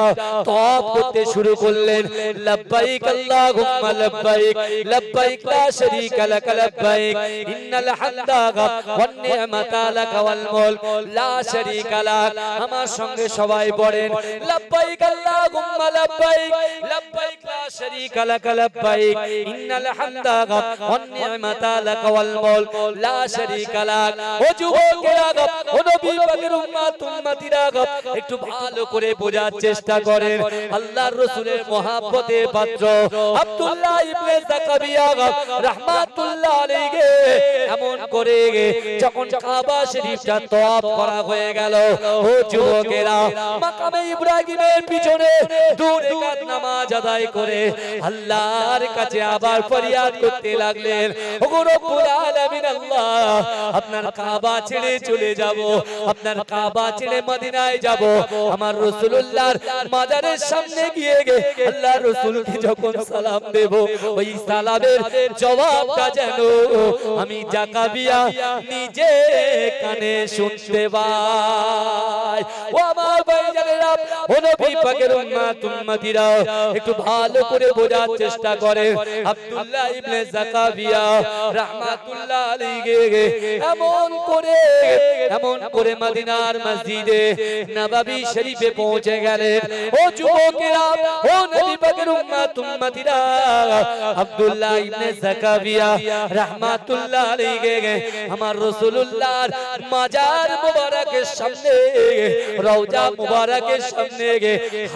তওয়াফ করতে শুরু করলেন। লব্বাইক আল্লাহুম্মা লব্বাইক, লব্বাইক লা শারীকা লাক লব্বাইক, ইন্নাল হামদা ওয়ান নি'মাতা লাক ওয়াল মুলক লা শারীকা লাক। আমার সঙ্গে সবাই পড়েন, লব্বাইক আল্লাহুম্মা লব্বাইক, লব্বাইক লা শারীকা লাক লব্বাইক, ইন্নাল হামদা ওয়ান নি'মাতা লাক ওয়াল মুলক লা শারীকা লাক। ও যুবকেরা, ও নবী পাকের উম্মত উম্মতিরা, একটু ভালো করে বোঝার চেষ্টা করেন। আল্লাহর রাসূলের মহব্বতের পাত্র আব্দুল্লাহ ইবনে যাকাবিয়া রাহমাতুল্লাহ আলাইহি এমন করে যখন কাবা শরীফটা তওয়াফ করা হয়ে গেল, ও যুবকেরা, মাকামে ইব্রাহিমের পিছনে দুই রাকাত নামাজ আদায় করে আল্লাহর কাছে আবার ফরিয়াদ করতে লাগলেন, ওগো রব্বুল আলামিন আল্লাহ, আপনার কাবা ছেড়ে চলে যাব, আপনার কাবা ছেড়ে মদিনায় যাব। আমার রাসূলুল্লাহর মাজারের সামনে গিয়ে আল্লাহর রাসূলকে যখন সালাম দেব, ওই সালামের জবাবটা যেন আমি যাকাবিয়া নিজে কানে শুনতে পাই। ও আমার ভাইজানেরা, ও নবী পাকের উম্মত উম্মতিরা, একটু ভালো করে বোঝার চেষ্টা করেন। আব্দুল্লাহ ইবনে যাকাবিয়া রাহমাতুল্লাহ আলাইহি এমন করে মদিনার মসজিদে নববী শরীফে পৌঁছে গেলেন। ও যুবকেরা, ও নবী পাকের উম্মত উম্মতিরা, আব্দুল্লাহ ইবনে যাকাবিয়া রাহমাতুল্লাহ আলাইহি আমার রাসূলুল্লাহর মাজার মুবারকের সামনে, রওজা মুবারকের সামনে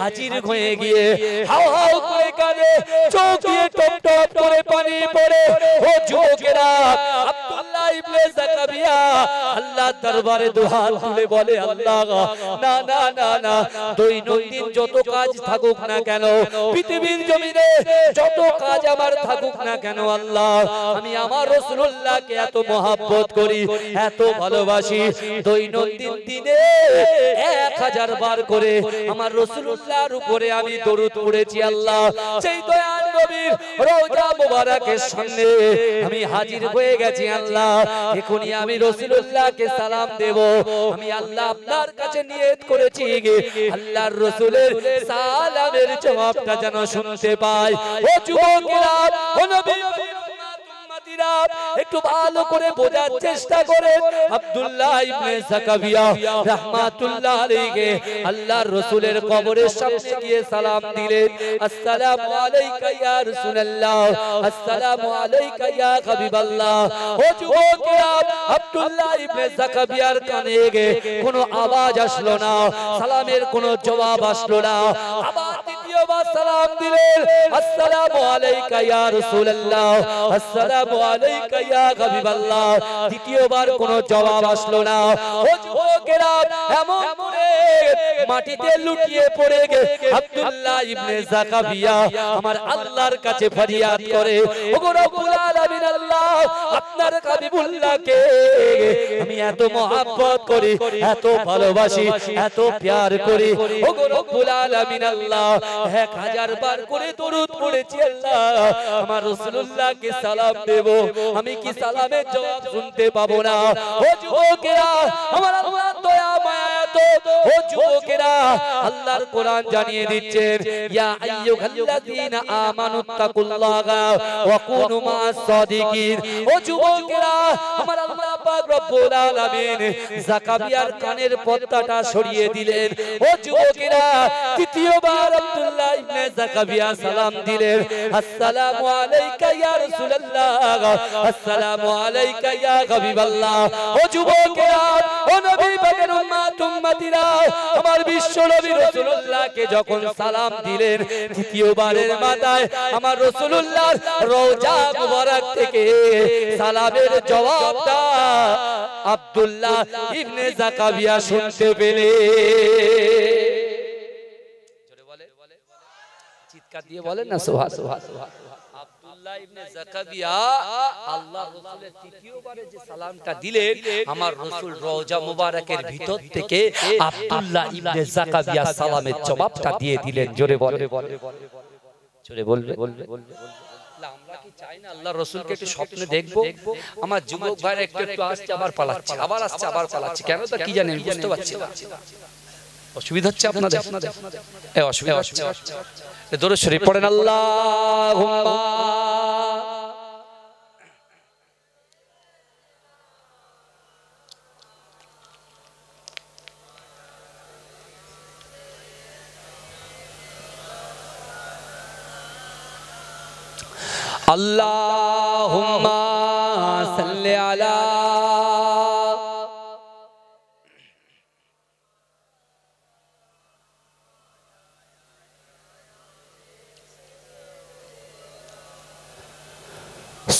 হাজির হয়ে গিয়ে হাও হাও করে কাঁদে, চোখ দিয়ে টপ টপ করে পানি পড়ে। ও যুবকেরা, আব্দুল্লাহ ইবনে যাকাবিয়া আল্লাহর দরবারে দুহাত তুলে বলে, আল্লাহ, না না না না, দৈনন্দিন যত কাজ থাকুক না কেন, পৃথিবীর জমিনে যত কাজ আমার থাকুক না কেন, আল্লাহ, আমি আমার রাসূলুল্লাহকে এত মহব্বত করি, এত ভালোবাসি, দৈনন্দিন দিনে 1000 বার করে আমার রাসূলুল্লাহর উপরে আমি দরুদ পড়েছি। আল্লাহ, সেই দয়ার নবীর রওজা মুবারকের সামনে আমি হাজির হয়ে গেছি। আল্লাহ, এখনই আমি রাসূলুল্লাহকে সালাম দেব। আমি আল্লাহ আপনার কাছে নিয়ত করেছি, আল্লাহর রাসূলের সালামের জবাবটা যেন শুনতে পাই। ও যুবকেরা, ও নবী একটু ভালো করে বোঝার চেষ্টা করেন। আব্দুল্লাহ ইবনে যাকাবিয়া রাহমাতুল্লাহ আলাইহি আল্লাহর রাসূলের কবরের সামনে গিয়ে সালাম দিলেন, আসসালামু আলাইকা ইয়া রাসূলুল্লাহ, আসসালামু আলাইকা ইয়া হাবিবাল্লাহ। ও যুবকেরা, আব্দুল্লাহ ইবনে যাকাবিয়ার কানে কোনো আওয়াজ আসলো না, সালামের কোনো জবাব আসলো না। আবার দ্বিতীয়বার সালাম দিলেন, আসসালামু আলাইকা ইয়া রাসূলুল্লাহ, আসসালামু আলাইকা ইয়া হাবিবাল্লাহ। দ্বিতীয়বার কোনো জবাব আসলো না। ও যুবকেরা, এমন করে মাটিতে লুটিয়ে পড়ে আব্দুল্লাহ ইবনে যাকাবিয়া আমার আল্লাহর কাছে ফরিয়াদ করে, ওগো রব্বুল আলামিন আল্লাহ, আপনার হাবিবুল্লাহকে আমি এত মহব্বত করি, এত ভালোবাসি, এত প্যার করি, ওগো রব্বুল আলামিন আল্লাহ, 1000 বার করে দরুদ পড়েছি। আল্লাহ, আমার রাসূলুল্লাহকে সালাম দেব, আমি কি সালামের জবাব শুনতে পাবো না? ও যুবকেরা, আমার আল্লাহ দয়া মায়া তো। ও যুবকেরা, আল্লাহর কোরআন জানিয়ে দিচ্ছেন, ইয়া আইয়ুহাল্লাযীনা আমানুত্তাকুল্লাহা ওয়া কুনু মা'আস সাদিকিন। ও যুবকেরা, আমার আল্লাহ পাক রব্বুল আলামিন যাকাবিয়ার কানের পর্দাটা সরিয়ে দিলেন। ও যুবকেরা, তৃতীয়বার আব্দুল্লাহ ইবনে যাকাবিয়া সালাম দিলেন, আসসালামু আলাইকা ইয়া রাসূলুল্লাহ, আসসালামু আলাইকা ইয়া হাবিবাল্লাহ। ও যুবকেরা, ও নবী পাকের উম্মত উম্মতিরা, আমার বিশ্ব নবী রাসূলুল্লাহকে যখন সালাম দিলেন, তৃতীয়বারের মাথায় আমার রাসূলুল্লাহর রওজা মুবারক থেকে সালামের জবাবটা আব্দুল্লাহ ইবনে যাকাবিয়া শুনতে পেলে, জোরে বলে, চিৎকার দিয়ে বলেন না সুবহানাল্লাহ। আব্দুল্লাহ ইবনে জাকারিয়া আল্লাহর রাসূলের তৃতীয়বারে যে সালামটা দিলেন আমার রাসূল রওজা মুবারকের ভিতর থেকে আব্দুল্লাহ ইবনে জাকারিয়া সালামের জবাবটা দিয়ে দিলেন। জোরে বলে, জোরে বলবে। আমরা কি চাই না আল্লাহর রাসূলকে একটু স্বপ্নে দেখবো? আমার যুবক ভাইরা একটু একটু আসছে আবার পালাচ্ছে, আবার আসছে আবার পালাচ্ছে, কেন তা কি জানেন? বুঝতে পারছি না। অসুবিধা হচ্ছে আপনাদের? এই অসুবিধা হচ্ছে। দরুদ শরীফ পড়েন আল্লাহুম্মা আল্লাহুম্মা সাল্লি আলা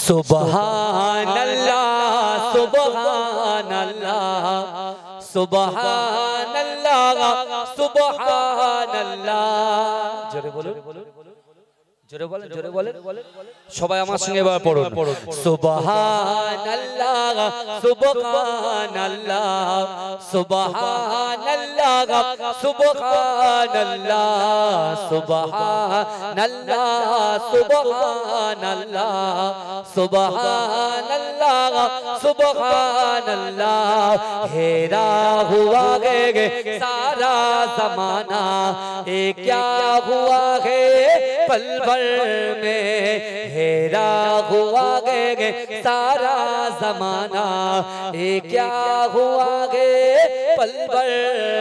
সুবহানাল্লাহ সুবহানাল্লাহ সুবহানাল্লাহ সুবহানাল্লাহ। জোরে বলুন, জোরে বলেন, জোরে বলেন। সবাই আমার সঙ্গে এবার পড়ুন, সুবহানাল্লাহ সুবহানাল্লাহ সুবহানাল্লাহ সুবহানাল্লাহ সুবহানাল্লাহ সুবহানাল্লাহ সুবহানাল্লাহ সুবহানাল্লাহ। হেরা হুয়া গে সারা ज़माना, ये क्या हुआ है पल भर में, हेरा हुआ गे सारा ज़माना, ये क्या हुआ गे पल भर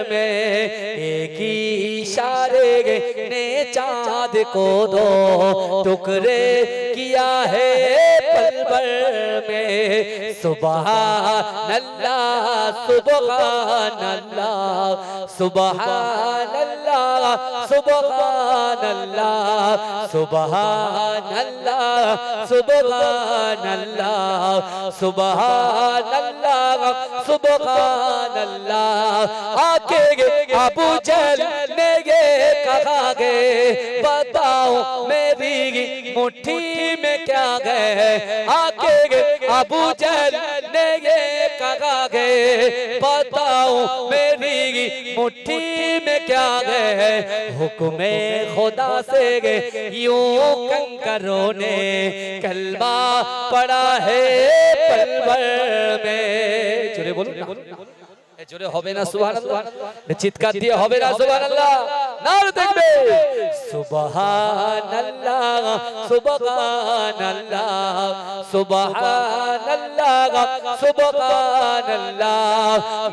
में, एक ही इशारे ने चाँद को दो टुकड़े किया है पल भर में। सुबहानल्लाह सुबहानल्लाह सुबहानल्लाह सुबहानल्लाह सुबहानल्लाह सुबहानल्लाह सुबहानल्लाह सुबहानल्लाह। आके अबू जहल ने ये कहा गे, बताओ मेरी मुट्ठी में क्या गए। आके अबू जहल ने ये कहा गे, बताओ मेरी मुट्ठी में क्या गए। हुक्मे खुदा से यूं कंकरों ने कलमा पड़ा है पल भर में। जोरे बोलो ना, জোরে হবে না সুবহানাল্লাহ? চিৎকার দিয়ে হবে না সুবহানাল্লাহ? নারে তাকবীর। সুবহানাল্লাহ সুবহানাল্লাহ সুবহানাল্লাহ সুবহানাল্লাহ।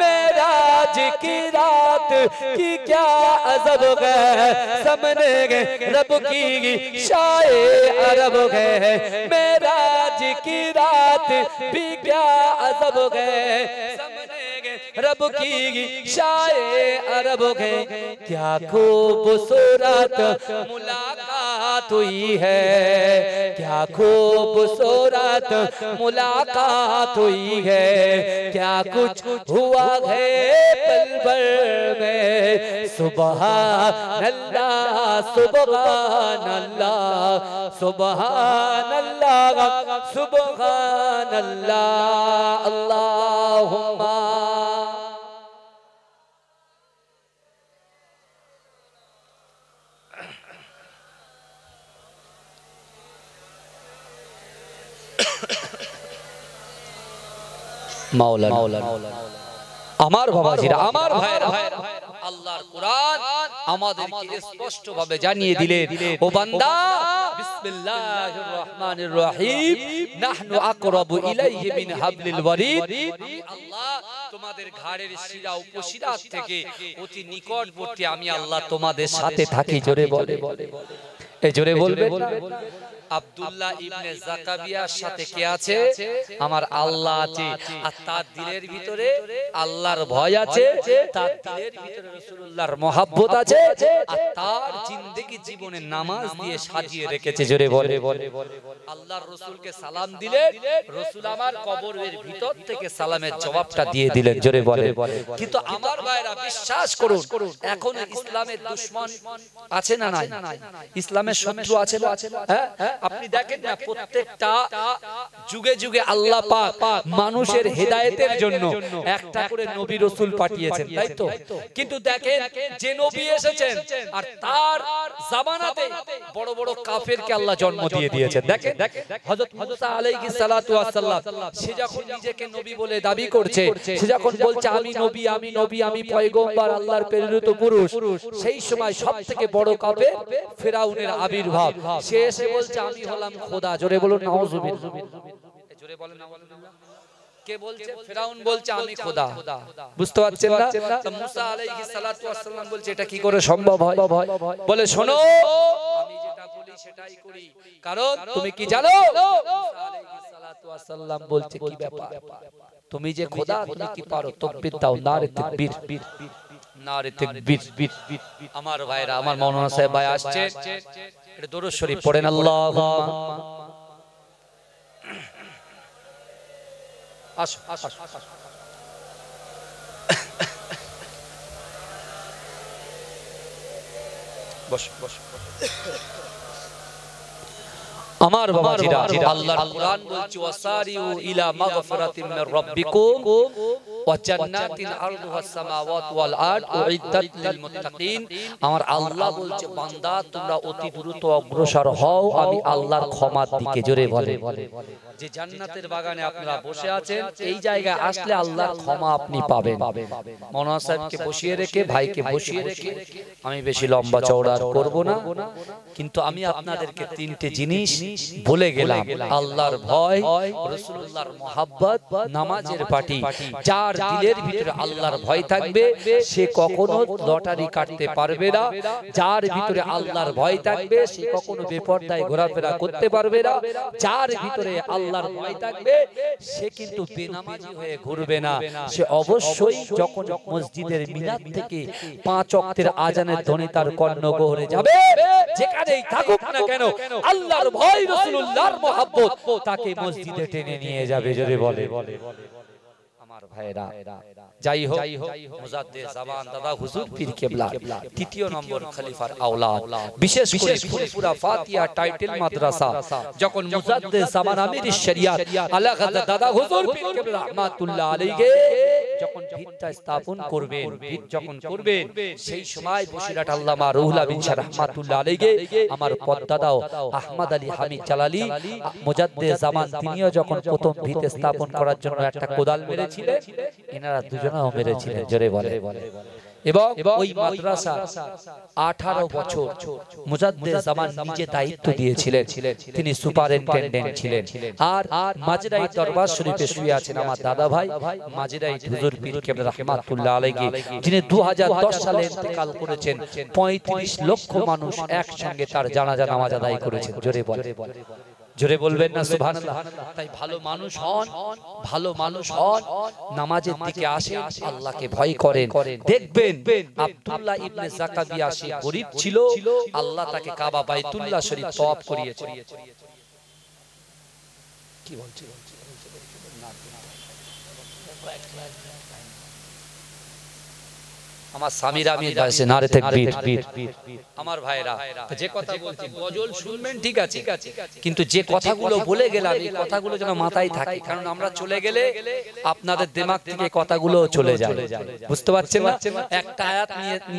मेराज की रात की क्या अजब है, सामने रब की शाए अरब है। मेराज की रात भी क्या अजब है, रब की शाए अरब है। क्या खूबसूरत मुलाकात हुई है, क्या खूबसूरत मुलाकात हुई है। क्या कुछ हुआ है पल भर में। सुबहानल्लाह सुबहानल्लाह सुबहानल्लाह सुबहानल्लाह। अल्लाहुम्मा মাওলানা। আমার বাবাজিরা, আমার ভাইরা, আল্লাহর কোরআন আমাদেরকে স্পষ্ট ভাবে জানিয়ে দিলেন, ও বান্দা বিসমিল্লাহির রহমানির রহিম, নাহনু আকরাবু ইলাইহি মিন হাবলিল ওয়ারিদ। আল্লাহ তোমাদের ঘাড়ের শিরা উপশিরা থেকে অতি নিকটবর্তী, আমি আল্লাহ তোমাদের সাথে থাকি। জোরে বলে, এই জোরে বলবেন না? আব্দুল্লাহ ইবনে জাকারিয়ার সাথে কে আছে? আমার আল্লাহ আছে। আর তার দিলের ভিতরে আল্লাহর ভয় আছে, তার দিলের ভিতরে রাসূলুল্লাহর মহব্বত আছে, আর তার জিন্দেগি জীবনে নামাজ দিয়ে সাজিয়ে রেখেছে। জোরে বলে, আল্লাহর রাসূলকে সালাম দিলে রাসূল আমার কবরের ভিতর থেকে সালামের জবাবটা দিয়ে দিলেন। জোরে বলে। কিন্তু আমার ভাইরা বিশ্বাস করুন, এখন ইসলামের দুশমন আছে না নাই? ইসলামের শত্রু আছে না? হ্যাঁ, আপনি দেখেন না প্রত্যেকটা যুগে যুগে আল্লাহ পাক মানুষের হেদায়েতের জন্য একটা করে নবী রাসূল পাঠিয়েছেন, তাই তো? কিন্তু দেখেন যে নবী এসেছেন আর তার জামানাতে বড় বড় কাফেরকে আল্লাহ জন্ম দিয়ে দিয়েছেন। দেখেন হযরত মুসা আলাইহিস সালাতু ওয়াস সালাম, সে যখন নিজেকে নবী বলে দাবি করছে, সে যখন বলছে আমি নবী, আমি নবী, আমি পয়গম্বর, আল্লাহর প্রেরিত পুরুষ, সেই সময় সবথেকে বড় কাফের ফিরাউনের আবির্ভাব। সে এসে বলছে আমি হলাম খোদা। জোরে বলুন নাউযুবিল্লাহ। জোরে বলেন নাউযুবিল্লাহ। কে বলছে? ফিরাউন বলছে আমি খোদা। বুঝতে পারছেন না? তো মুসা আলাইহিস সালাতু ওয়াস সালাম বলছে এটা কি করে সম্ভব হয়? বলে শোনো, আমি যেটা বলি সেটাই করি, কারণ তুমি কি জানো? মুসা আলাইহিস সালাতু ওয়াস সালাম বলছে কি ব্যাপার, তুমি যে খোদা, তুমি কি পারো? তাকবীর দাও, নারে তাকবীর, নারে তাকবীর। আমার ভাইরা, আমার মাওলানা সাহেব ভাই আসছে, এটা দরুদ শরীফ পড়েন। আল্লাহুম্মা আসো আসো বসো বসো। আমার বাবাজিরা, আল্লাহর কোরআন বলছে ওয়াসারিউ ইলা মাগফিরাতিন মির রাব্বিকুম ওয়া জান্নাতিন আরদুহাস সামাওয়াতু ওয়াল আরদ উইদ্দাত লিল মুত্তাকিন। আমার আল্লাহ বলছে বান্দা তোমরা অতি দ্রুত অগ্রসর হও আমি আল্লাহর ক্ষমার দিকে। জোরে বলে যে জান্নাতের বাগানে আপনারা বসে আছেন, এই জায়গায় আসলে আল্লাহর ক্ষমা আপনি পাবেন। মাওলানা সাহেবকে বসিয়ে রেখে, ভাইকে বসিয়ে রেখে আমি বেশি লম্বা চওড়া করব না, কিন্তু আমি আপনাদেরকে তিনটে জিনিস বলে গেলাম। আল্লাহর ভয়, রাসূলুল্লাহর মুহাব্বত, নামাজের পাটি। যার দিলের ভিতরে আল্লাহর ভয় থাকবে সে কখনো লটারি কাটতে পারবে না। যার ভিতরে আল্লাহর ভয় থাকবে সে কখনো বেপরদায় ঘোরাফেরা করতে পারবে না। যার ভিতরে আল্লাহর ভয় থাকবে সে কিন্তু বেনামাজি হয়ে ঘুরবে না। সে অবশ্যই যখন মসজিদের মিনার থেকে 5 ওয়াক্তের আজানের ধ্বনি তার কর্ণগহ্বরে যাবে, যেখানেই থাকুক না কেন আল্লাহর ভয়, রাসূলুল্লাহর মুহাব্বত তাকে মসজিদে টেনে নিয়ে যাবে। জোরে বলে আমার ভাইরা। যাই হোক, মুজাদ্দিদ জামান দাদা হুজুর পীর কেবলা তৃতীয় নম্বর খলিফার আওলাদ, বিশেষ করে ফুরফুরা ফাতিহা টাইটেল মাদ্রাসা যখন মুজাদ্দিদ জামান আমির শরিয়াত আলা হযরত দাদা হুজুর পীর কেবলা রাহমাতুল্লাহ আলাইহি যখন ভিতটা স্থাপন করবেন, ভিত যখন করবেন, সেই সময় বসিরহাট আল্লামা রুহুল আমিন শাহ রাহমাতুল্লাহ আলাইহি আমার পদ্দাদাও আহমদ আলী হামিদ জালালি মুজাদ্দিদ জামান তিনিও যখন প্রথম ভিত স্থাপন করার জন্য একটা কোদাল মেরেছিলেন, এনারা দুজনেও মেরেছিলেন। জোরে বলে। এবং ওই মাদ্রাসা 18 বছর মুজাদ্দিদ জামান নিজে দায়িত্ব দিয়েছিলেন, তিনি সুপারিনটেনডেন্ট ছিলেন। আর মাজরাই দরবার শরীফে শুয়ে আছেন আমার দাদা ভাই মাজরাই হুজুর পীর কেবলা রাহমাতুল্লাহ আলাইহি, যিনি 2010 সালে ইন্তেকাল করেছেন। 35 লক্ষ মানুষ একসঙ্গে তার জানাজা নামাজ আদায় করেছেন। জোরে বলে, জোরে বলবেন না সুবহানাল্লাহ। তাই ভালো মানুষ হন, ভালো মানুষ হন, নামাজের দিকে আসেন, আল্লাহকে ভয় করেন। দেখবেন আব্দুল্লাহ ইবনে জাকাবিয়া সে গরীব ছিল, আল্লাহ তাকে কাবা বাইতুল্লাহ শরীফ তওয়াফ করিয়েছে। কি বলছে? আমার স্বামীরা আমি গাইছে নারে তাকবীর। আমার ভাইরা, যে কথা বলছি গজল শুনবেন ঠিক আছে, কিন্তু যে কথাগুলো বলে গেলাম এই কথাগুলো যেন মাথায় থাকে, কারণ আমরা চলে গেলে আপনাদের দিমাগ থেকে কথাগুলো চলে যায়। বুঝতে পারছেন না? একটা আয়াত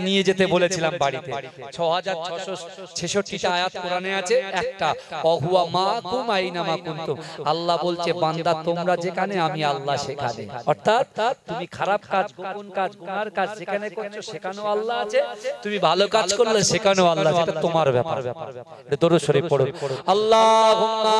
নিয়ে যেতে বলেছিলাম বাড়িতে, 6666টা আয়াত কোরআনে আছে। একটা অহুয়া মাকুম আইনা মা কুনতুম, আল্লাহ বলছে বান্দা তোমরা যেখানে আমি আল্লাহ সেখানে। অর্থাৎ তুমি খারাপ কাজ, গোপন কাজ, গুনার কাজ যেখানে করছো সেখানেও আল্লাহ আছে, তুমি ভালো কাজ করলে সেখানেও আল্লাহ আছে, এটা তোমার ব্যাপার। এটা দরুদ শরীফ পড়ো। আল্লাহুম্মা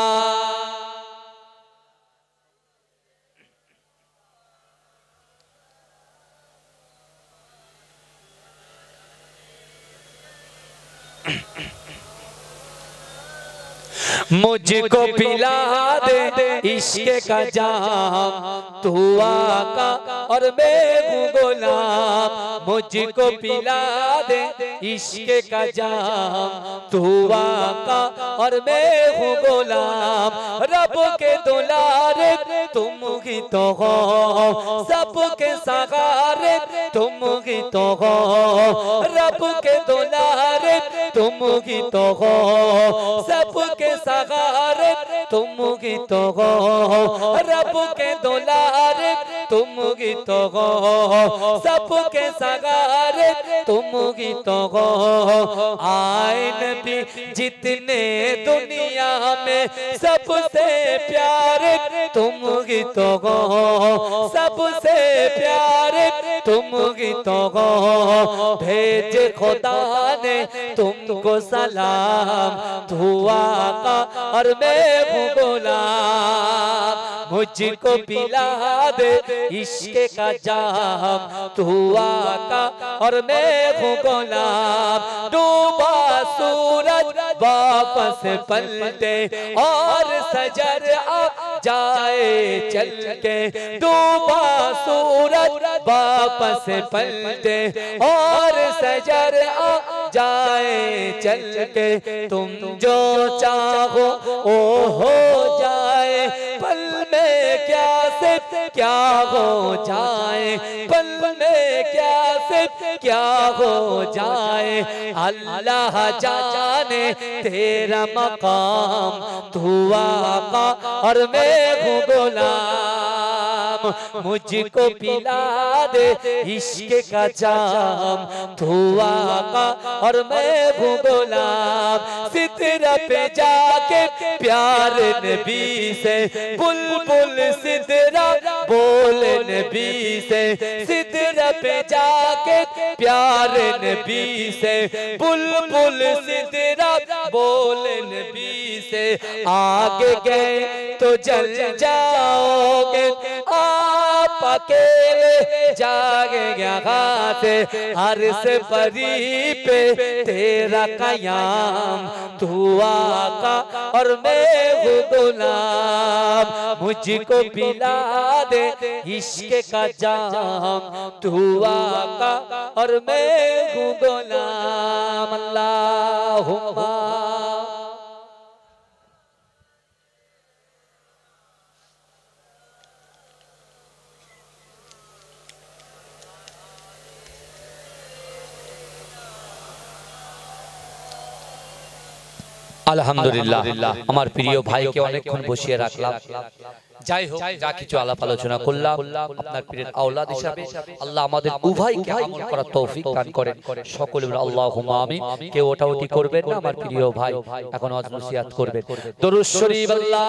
मुझको पिला दे इश्क का जाम, तू आका और मैं हूँ गुलाम। मुझको पिला दे इश्क का जाम, तू आका और मैं हूँ गुलाम। रब के दुलारे तुम ही तो हो, सबके सहारे तुम ही तो हो। रब के दुलारे तुम ही तो हो सबके सहारे, तुम ही तो हो रब के दुलारे, तुम ही तो हो सबके सहारे, तुम ही तो हो आए नबी जितने दुनिया में सबसे प्यारे, तुम ही तो हो सबसे प्यारे, तुम ही तो हो भेज खुदा ने तुमको सलाम, दुआ का और मैं हूँ गुलाम, मुझको पिला दे इश्क का जाम, दुआ का और मैं हूँ गुलाम, डूबा सूरज वापस पलटे और सजर आ जाए चल के, डूबा सूरज वापस पलटे और सजर आ जाए चल के, तुम जो चाहो ओ हो जाए, पल में क्या से क्या हो जाए, पल में क्या से क्या हो जाए, अल्लाह जाने तेरा मकाम, तू आका और मैं हूँ गुलाम, मुझको पिला दे इश्क का जाम, तू आका और मैं हूँ गुलाम, सिदरा पे जाके प्यार नबी से, बुलबुल सिदरा बोल नबी से, सिदरा पे जाके प्यार नबी से, बुलबुल सिदरा बोल नबी से, आगे गए तो जल जाओगे, आप अकेले जागे यहाँ से, हर से परी पे तेरा कयाम, तू आका और मैं हूँ गुलाम, मुझको पिला दे इश्क का जाम, तू आका और मैं हूँ गुलाम, अल्लाहुम्मा আলহামদুলিল্লাহ আমার প্রিয় ভাইকে অনেকক্ষণ বসিয়ে রাখলাম, যাই হোক যা কিছু আলাপ আলোচনা করলাম আপনার পীরের আওলাদ হিসাবে আল্লাহ আমাদের উভয়কে আমল করার তৌফিক দান করেন, সকলে বলে আল্লাহুম্মা আমিন। কেউ ওঠাউঠি করবেন না, আমার প্রিয় ভাই এখন ওয়াজ নসিহত করবেন, দরুদ শরীফ আল্লাহ